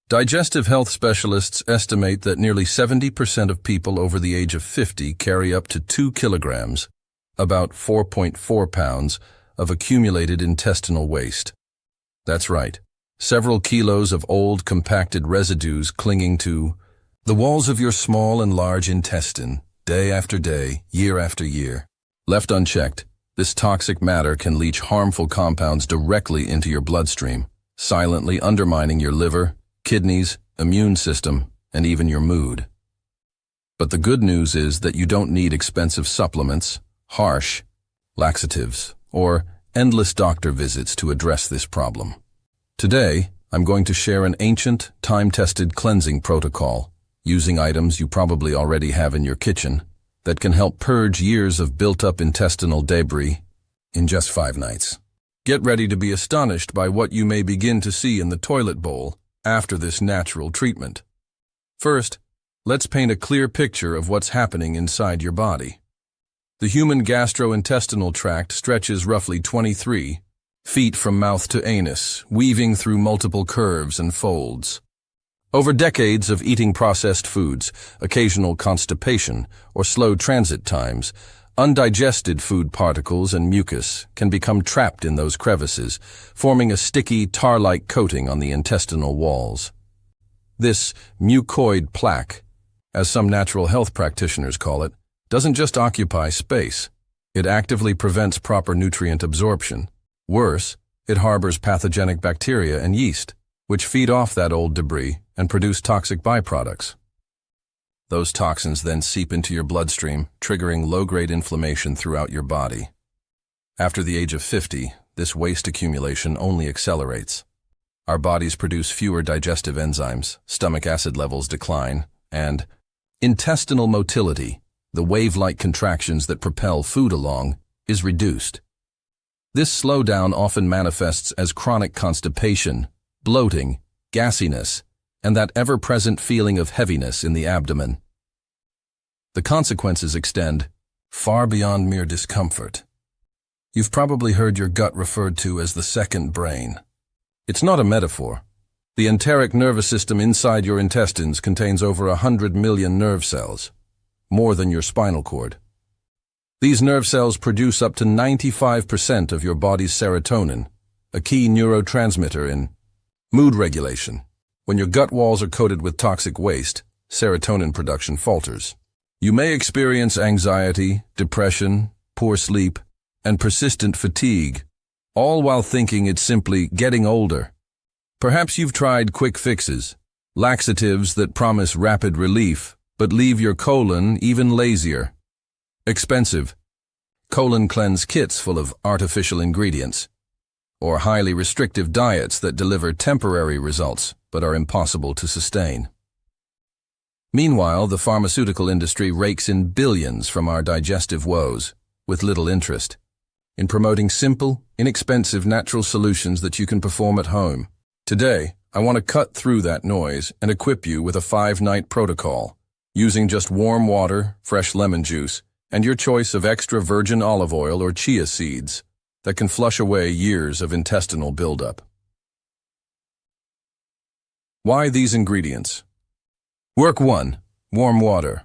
Digestive health specialists estimate that nearly 70% of people over the age of 50 carry up to 2 kilograms, about 4.4 pounds, of accumulated intestinal waste. That's right, several kilos of old compacted residues clinging to the walls of your small and large intestine, day after day, year after year. Left unchecked, this toxic matter can leach harmful compounds directly into your bloodstream, silently undermining your liver, kidneys, immune system, and even your mood. But the good news is that you don't need expensive supplements, harsh laxatives, or endless doctor visits to address this problem. Today, I'm going to share an ancient, time-tested cleansing protocol, using items you probably already have in your kitchen, that can help purge years of built-up intestinal debris in just 5 nights. Get ready to be astonished by what you may begin to see in the toilet bowl after this natural treatment. First, let's paint a clear picture of what's happening inside your body. The human gastrointestinal tract stretches roughly 23 feet from mouth to anus, weaving through multiple curves and folds. Over decades of eating processed foods, occasional constipation, or slow transit times, undigested food particles and mucus can become trapped in those crevices, forming a sticky, tar-like coating on the intestinal walls. This mucoid plaque, as some natural health practitioners call it, doesn't just occupy space. It actively prevents proper nutrient absorption. Worse, it harbors pathogenic bacteria and yeast, which feed off that old debris and produce toxic byproducts. Those toxins then seep into your bloodstream, triggering low-grade inflammation throughout your body. After the age of 50, this waste accumulation only accelerates. Our bodies produce fewer digestive enzymes, stomach acid levels decline, and intestinal motility, the wave-like contractions that propel food along, is reduced. This slowdown often manifests as chronic constipation, bloating, gassiness, and that ever-present feeling of heaviness in the abdomen. The consequences extend far beyond mere discomfort. You've probably heard your gut referred to as the second brain. It's not a metaphor. The enteric nervous system inside your intestines contains over 100 million nerve cells, more than your spinal cord. These nerve cells produce up to 95% of your body's serotonin, a key neurotransmitter in mood regulation. When your gut walls are coated with toxic waste, serotonin production falters. You may experience anxiety, depression, poor sleep, and persistent fatigue, all while thinking it's simply getting older. Perhaps you've tried quick fixes, laxatives that promise rapid relief, but leave your colon even lazier. Expensive colon cleanse kits full of artificial ingredients, or highly restrictive diets that deliver temporary results but are impossible to sustain. Meanwhile, the pharmaceutical industry rakes in billions from our digestive woes, with little interest in promoting simple, inexpensive natural solutions that you can perform at home. Today, I want to cut through that noise and equip you with a 5-night protocol, using just warm water, fresh lemon juice, and your choice of extra virgin olive oil or chia seeds that can flush away years of intestinal buildup. Why these ingredients? Work 1. Warm water.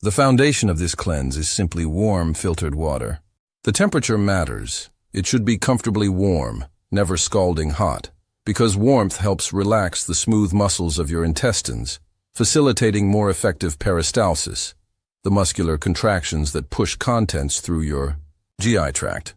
The foundation of this cleanse is simply warm, filtered water. The temperature matters. It should be comfortably warm, never scalding hot, because warmth helps relax the smooth muscles of your intestines, facilitating more effective peristalsis, the muscular contractions that push contents through your GI tract.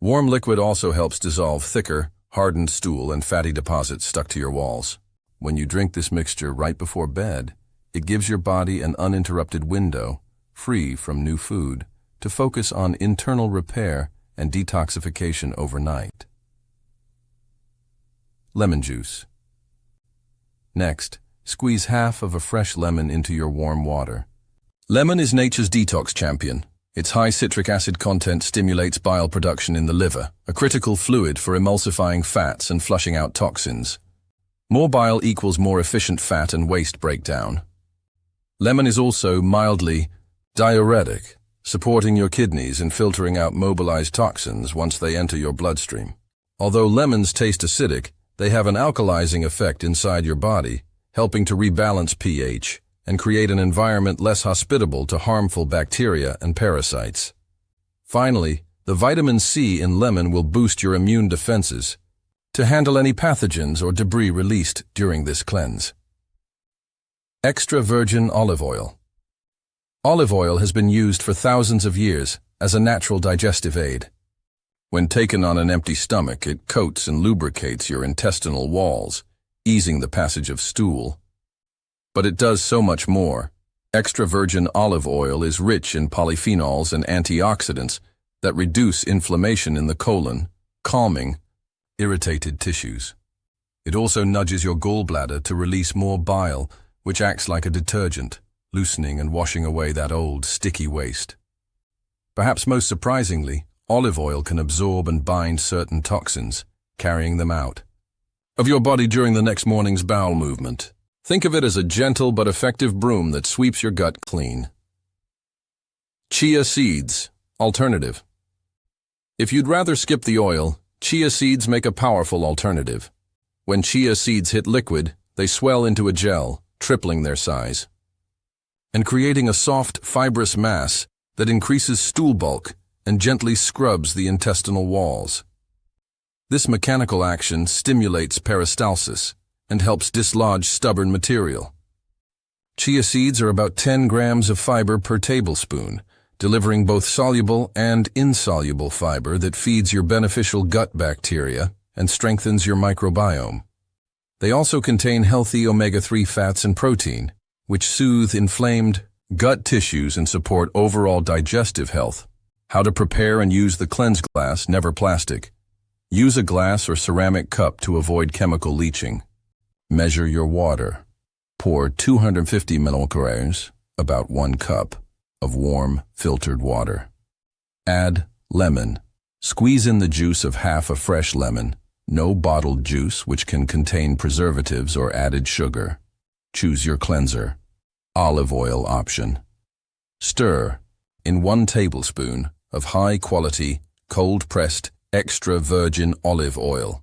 Warm liquid also helps dissolve thicker, hardened stool and fatty deposits stuck to your walls. When you drink this mixture right before bed, it gives your body an uninterrupted window, free from new food, to focus on internal repair and detoxification overnight. Lemon juice. Next, squeeze half of a fresh lemon into your warm water. Lemon is nature's detox champion. Its high citric acid content stimulates bile production in the liver, a critical fluid for emulsifying fats and flushing out toxins. More bile equals more efficient fat and waste breakdown. Lemon is also mildly diuretic, supporting your kidneys in filtering out mobilized toxins once they enter your bloodstream. Although lemons taste acidic, They have an alkalizing effect inside your body, helping to rebalance pH and create an environment less hospitable to harmful bacteria and parasites. Finally, the vitamin C in lemon will boost your immune defenses to handle any pathogens or debris released during this cleanse. Extra virgin olive oil. Olive oil has been used for thousands of years as a natural digestive aid. When taken on an empty stomach, it coats and lubricates your intestinal walls, easing the passage of stool. But it does so much more. Extra virgin olive oil is rich in polyphenols and antioxidants that reduce inflammation in the colon, calming irritated tissues. It also nudges your gallbladder to release more bile, which acts like a detergent, loosening and washing away that old, sticky waste. Perhaps most surprisingly, olive oil can absorb and bind certain toxins, carrying them out of your body during the next morning's bowel movement. Think of it as a gentle but effective broom that sweeps your gut clean. Chia seeds, alternative. If you'd rather skip the oil, chia seeds make a powerful alternative. When chia seeds hit liquid, they swell into a gel, tripling their size, and creating a soft, fibrous mass that increases stool bulk and gently scrubs the intestinal walls. This mechanical action stimulates peristalsis and helps dislodge stubborn material. Chia seeds are about 10 grams of fiber per tablespoon, delivering both soluble and insoluble fiber that feeds your beneficial gut bacteria and strengthens your microbiome. They also contain healthy omega-3 fats and protein, which soothe inflamed gut tissues and support overall digestive health. How to prepare and use the cleanse glass, never plastic. Use a glass or ceramic cup to avoid chemical leaching. Measure your water. Pour 250 milliliters, about 1 cup, of warm, filtered water. Add lemon. Squeeze in the juice of half a fresh lemon. No bottled juice, which can contain preservatives or added sugar. Choose your cleanser. Olive oil option. Stir in 1 tablespoon of high-quality, cold-pressed, extra virgin olive oil.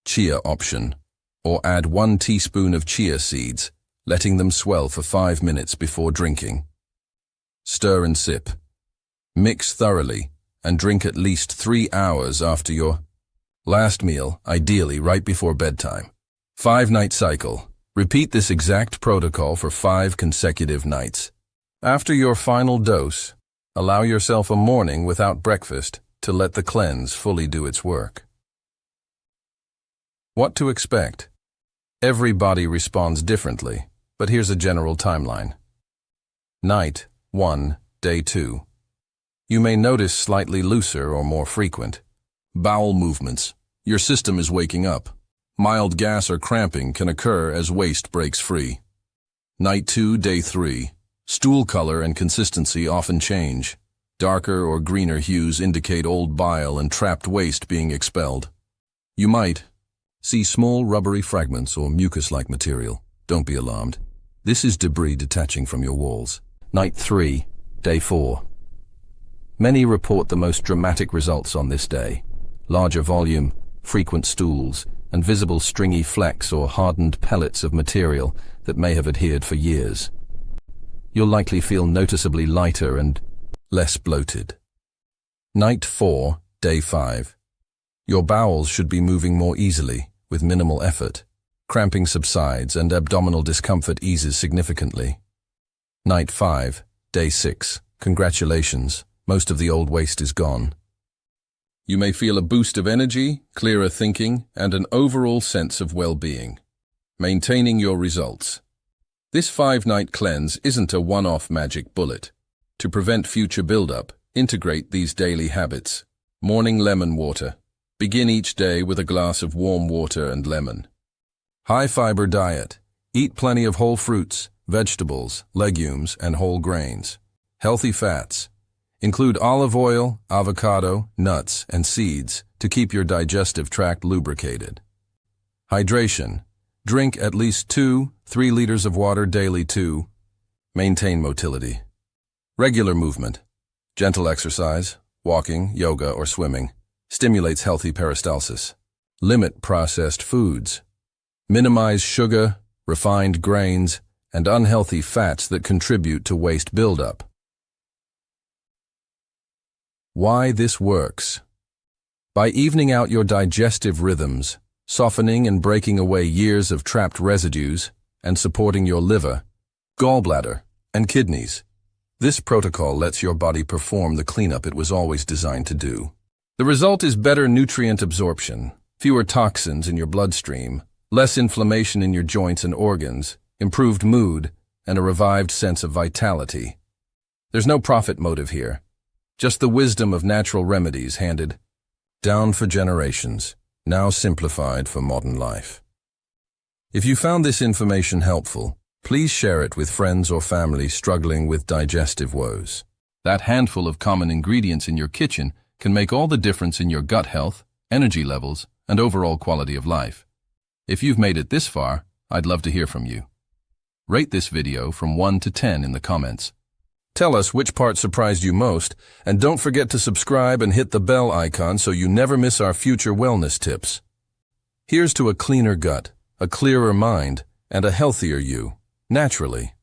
Chia option. Or add 1 teaspoon of chia seeds, letting them swell for 5 minutes before drinking. Stir and sip. Mix thoroughly and drink at least 3 hours after your last meal, ideally right before bedtime. 5-night cycle. Repeat this exact protocol for 5 consecutive nights. After your final dose, allow yourself a morning without breakfast to let the cleanse fully do its work. What to expect? Every body responds differently, but here's a general timeline. Night 1, day 2. You may notice slightly looser or more frequent bowel movements. Your system is waking up. Mild gas or cramping can occur as waste breaks free. Night 2, day 3. Stool color and consistency often change. Darker or greener hues indicate old bile and trapped waste being expelled. You might see small rubbery fragments or mucus-like material. Don't be alarmed. This is debris detaching from your walls. Night 3, day 4. Many report the most dramatic results on this day. Larger volume, frequent stools, and visible stringy flecks or hardened pellets of material that may have adhered for years. You'll likely feel noticeably lighter and less bloated. Night 4, day 5. Your bowels should be moving more easily, with minimal effort. Cramping subsides and abdominal discomfort eases significantly. Night 5, day 6. Congratulations, most of the old waste is gone. You may feel a boost of energy, clearer thinking, and an overall sense of well-being. Maintaining your results. This 5-night cleanse isn't a one-off magic bullet. To prevent future buildup, integrate these daily habits. Morning lemon water. Begin each day with a glass of warm water and lemon. High-fiber diet. Eat plenty of whole fruits, vegetables, legumes, and whole grains. Healthy fats. Include olive oil, avocado, nuts, and seeds to keep your digestive tract lubricated. Hydration. Drink at least 2-3 liters of water daily to maintain motility. Regular movement. Gentle exercise, walking, yoga, or swimming, stimulates healthy peristalsis. Limit processed foods. Minimize sugar, refined grains, and unhealthy fats that contribute to waste buildup. Why this works. By evening out your digestive rhythms, softening and breaking away years of trapped residues, and supporting your liver, gallbladder, and kidneys. This protocol lets your body perform the cleanup it was always designed to do. The result is better nutrient absorption, fewer toxins in your bloodstream, less inflammation in your joints and organs, improved mood, and a revived sense of vitality. There's no profit motive here, just the wisdom of natural remedies handed down for generations, now simplified for modern life. If you found this information helpful, please share it with friends or family struggling with digestive woes. That handful of common ingredients in your kitchen can make all the difference in your gut health, energy levels, and overall quality of life. If you've made it this far, I'd love to hear from you. Rate this video from 1 to 10 in the comments. Tell us which part surprised you most, and don't forget to subscribe and hit the bell icon so you never miss our future wellness tips. Here's to a cleaner gut, a clearer mind, and a healthier you, naturally.